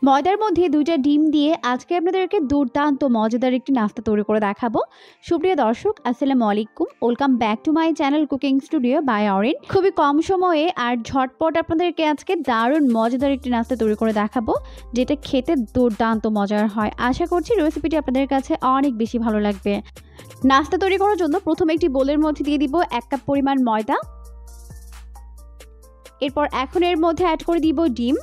ময়দার মধ্যে 2টা ডিম দিয়ে আজকে আপনাদেরকে দুর্দান্ত মজাদার একটি নাস্তা তৈরি করে দেখাবো। সুপ্রিয় দর্শক, আসসালামু আলাইকুম, welcome back to my channel cooking studio by Orin. খুবই কম সময়ে আর ঝটপট আপনাদেরকে আজকে দারুণ মজাদার একটি নাস্তা তৈরি করে দেখাবো, যেটা খেতে দুর্দান্ত মজার হয়। আশা করছি রেসিপিটি আপনাদের কাছে অনেক বেশি ভালো লাগবে। নাস্তা তৈরি করার জন্য প্রথমে একটি বোলের মধ্যে দিয়ে দিব 1 কাপ পরিমাণ ময়দা। এরপর এখন এর মধ্যে অ্যাড করে দিব ডিম।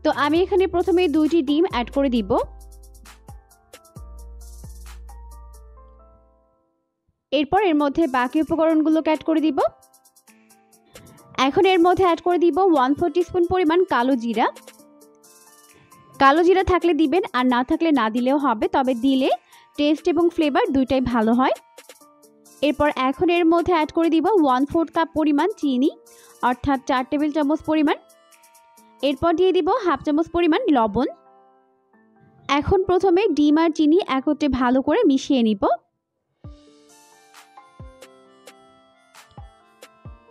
তো আমি এখানে প্রথমে 2টি ডিম অ্যাড করে দিব। এরপর এর মধ্যে বাকি উপকরণগুলোকে অ্যাড করে দিব। এখন এর মধ্যে অ্যাড করে দিব 1/4 টিস্পুন পরিমাণ কালো জিরা। কালো জিরা থাকলে দিবেন, আর না থাকলে না দিলেও হবে, তবে দিলে টেস্ট এবং ফ্লেভার দুইটাই ভালো হয়। এরপর এখন এর মধ্যে অ্যাড করে দিব 1/4 কাপ পরিমাণ চিনি, অর্থাৎ 4 টেবিল চামচ পরিমাণ। এরপর দিয়ে দিব 1/2 চামচ পরিমাণ লবণ। এখন প্রথমে ডিম আর চিনি একত্রে ভালো করে মিশিয়ে নিব।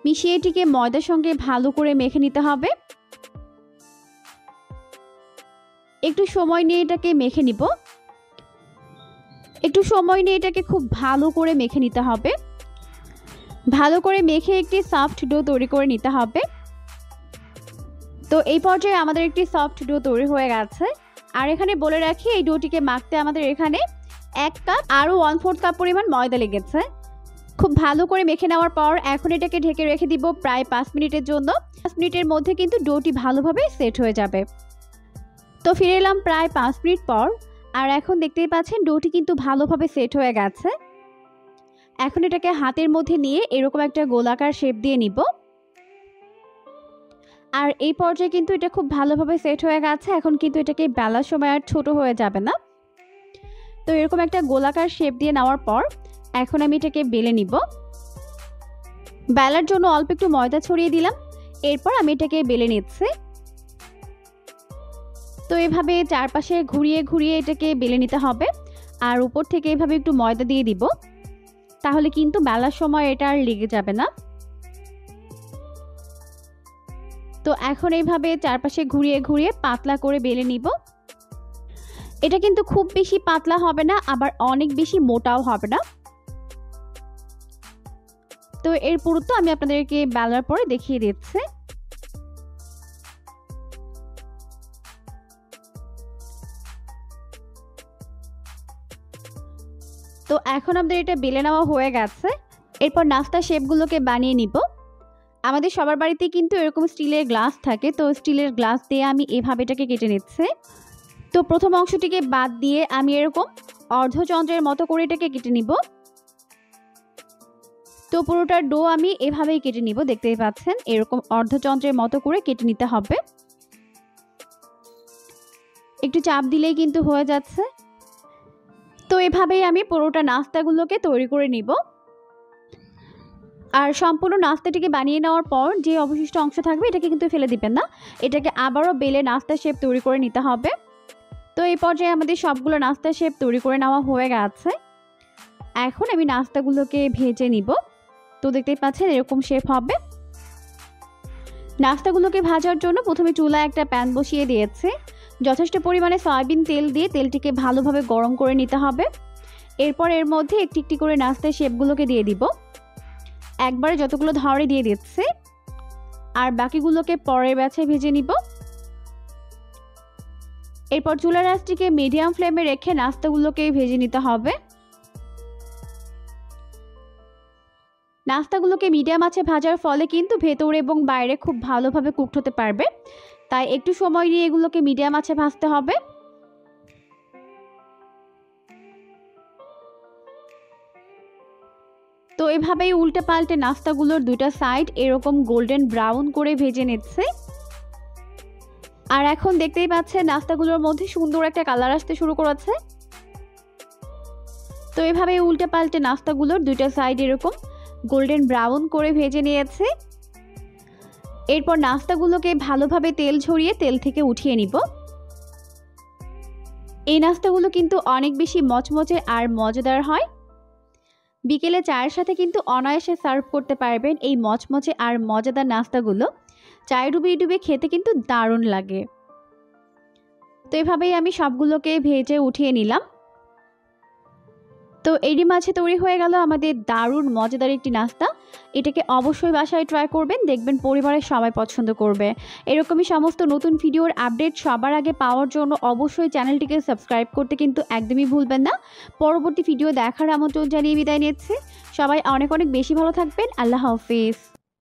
মিশিয়ে এটিকে ময়দার সঙ্গে ভালো করে মেখে নিতে হবে। একটু সময় নিয়ে এটাকে মেখে নিব। একটু সময় নিয়ে এটাকে খুব ভালো করে মেখে নিতে হবে। ভালো করে মেখে একটি সফট ডো তৈরি করে নিতে হবে। তো এই পর্যায়ে আমাদের একটি সফট ডো তৈরি হয়ে গেছে। আর এখানে বলে রাখি, এই ডোটিকে মাখতে আমাদের এখানে 1 কাপ আরও 1/4 কাপ পরিমাণ ময়দা লেগেছে। খুব ভালো করে মেখে নেওয়ার পর এখন এটাকে ঢেকে রেখে দিব প্রায় 5 মিনিটের জন্য। 5 মিনিটের মধ্যে কিন্তু ডোটি ভালোভাবে সেট হয়ে যাবে। তো ফিরে এলাম প্রায় 5 মিনিট পর, আর এখন দেখতেই পাচ্ছেন ডোটি কিন্তু ভালোভাবে সেট হয়ে গেছে। এখন এটাকে হাতের মধ্যে নিয়ে এরকম একটা গোলাকার শেপ দিয়ে নিব। আর এই পর্যায়ে কিন্তু এটা খুব ভালোভাবে সেট হয়ে গেছে। এখন কিন্তু এটাকে বেলার সময় আর ছোট হয়ে যাবে না। তো এরকম একটা গোলাকার শেপ দিয়ে নেওয়ার পর এখন আমি এটাকে বেলে নিব। বেলার জন্য অল্প একটু ময়দা ছড়িয়ে দিলাম। এরপর আমি এটাকে বেলে নিচ্ছি। তো এভাবে চারপাশে ঘুরিয়ে ঘুরিয়ে এটাকে বেলে নিতে হবে। আর উপর থেকে এভাবে একটু ময়দা দিয়ে দিব, তাহলে কিন্তু বেলার সময় এটা আর লেগে যাবে না। তো এখন এইভাবে চারপাশে ঘুরিয়ে ঘুরিয়ে পাতলা করে বেলে নিব। এটা কিন্তু খুব বেশি পাতলা হবে না, আবার অনেক বেশি মোটাও হবে না। তো এর পুরুত্ব আমি আপনাদেরকে বেলার পরে দেখিয়ে দিচ্ছি। তো এখন আমাদের এটা বেলে নেওয়া হয়ে গেছে। এরপর নাস্তা শেপগুলোকে বানিয়ে নিব। আমাদের সবার বাড়িতে কিন্তু এরকম স্টিলের গ্লাস থাকে। তো স্টিলের গ্লাস দিয়ে আমি এভাবে এটাকে কেটে নিচ্ছি। তো প্রথম অংশটিকে বাদ দিয়ে আমি এরকম অর্ধচন্দ্রের মতো করে এটাকে কেটে নিব। তো পুরোটার ডো আমি এভাবেই কেটে নিব। দেখতেই পাচ্ছেন এরকম অর্ধচন্দ্রের মতো করে কেটে নিতে হবে। একটু চাপ দিলেই কিন্তু হয়ে যাচ্ছে। তো এভাবেই আমি পুরোটা নাস্তাগুলোকে তৈরি করে নিব। আর সম্পূর্ণ নাস্তাটিকে বানিয়ে নেওয়ার পর যে অবশিষ্ট অংশ থাকবে এটাকে কিন্তু ফেলে দিবেন না। এটাকে আবারও বেলে নাস্তা শেপ তৈরি করে নিতে হবে। তো এই পর্যায়ে আমাদের সবগুলো নাস্তা শেপ তৈরি করে নেওয়া হয়ে গেছে। এখন আমি নাস্তাগুলোকে ভেজে নিব। তো দেখতেই পাচ্ছেন এরকম শেপ হবে। নাস্তাগুলোকে ভাজার জন্য প্রথমে চুলায় একটা প্যান বসিয়ে দিয়েছে। যথেষ্ট পরিমাণে সয়াবিন তেল দিয়ে তেলটিকে ভালোভাবে গরম করে নিতে হবে। এরপর এর মধ্যে একটি একটি করে নাস্তার শেপগুলোকে দিয়ে দিব। একবারে যতগুলো ধরে দিয়ে দিচ্ছে, আর বাকিগুলোকে পরের ব্যাচে ভেজে নিব। এরপর চুলার আঁচটিকে মিডিয়াম ফ্লেমে রেখে নাস্তাগুলোকে ভেজে নিতে হবে। নাস্তাগুলোকে মিডিয়াম আঁচে ভাজার ফলে কিন্তু ভেতরে এবং বাইরে খুব ভালোভাবে কুকড হতে পারবে। তাই একটু সময় নিয়ে এগুলোকে মিডিয়াম আঁচে ভাজতে হবে। তো এভাবেই উল্টে পাল্টে নাস্তাগুলোর দুইটা সাইড এরকম গোল্ডেন ব্রাউন করে ভেজে নিচ্ছে। আর এখন দেখতেই পাচ্ছেন নাস্তাগুলোর মধ্যে সুন্দর একটা কালার আসতে শুরু করেছে। তো এভাবে উল্টে পাল্টে নাস্তাগুলোর দুইটা সাইড এরকম গোল্ডেন ব্রাউন করে ভেজে নিয়েছে। এরপর নাস্তাগুলোকে ভালোভাবে তেল ঝরিয়ে তেল থেকে উঠিয়ে নিব। এই নাস্তাগুলো কিন্তু অনেক বেশি মচমচে আর মজাদার হয়। বিকেলে চায়ের সাথে কিন্তু অনায়াসে সার্ভ করতে পারবেন এই মচমচে আর মজাদার নাস্তাগুলো। চায়ে ডুবিয়ে ডুবিয়ে খেতে কিন্তু দারুণ লাগে। তো এভাবেই আমি সবগুলোকে ভেজে উঠিয়ে নিলাম। তো এরই মাঝে তৈরি হয়ে গেল আমাদের দারুণ মজাদার একটি নাস্তা। এটাকে অবশ্যই বাসায় ট্রাই করবেন, দেখবেন পরিবারের সবাই পছন্দ করবে। এরকমই সমস্ত নতুন ভিডিওর আপডেট সবার আগে পাওয়ার জন্য অবশ্যই চ্যানেলটিকে সাবস্ক্রাইব করতে কিন্তু একদমই ভুলবেন না। পরবর্তী ভিডিও দেখার আমন্ত্রণ জানিয়ে বিদায় নিচ্ছি। সবাই অনেক অনেক বেশি ভালো থাকবেন। আল্লাহ হাফিজ।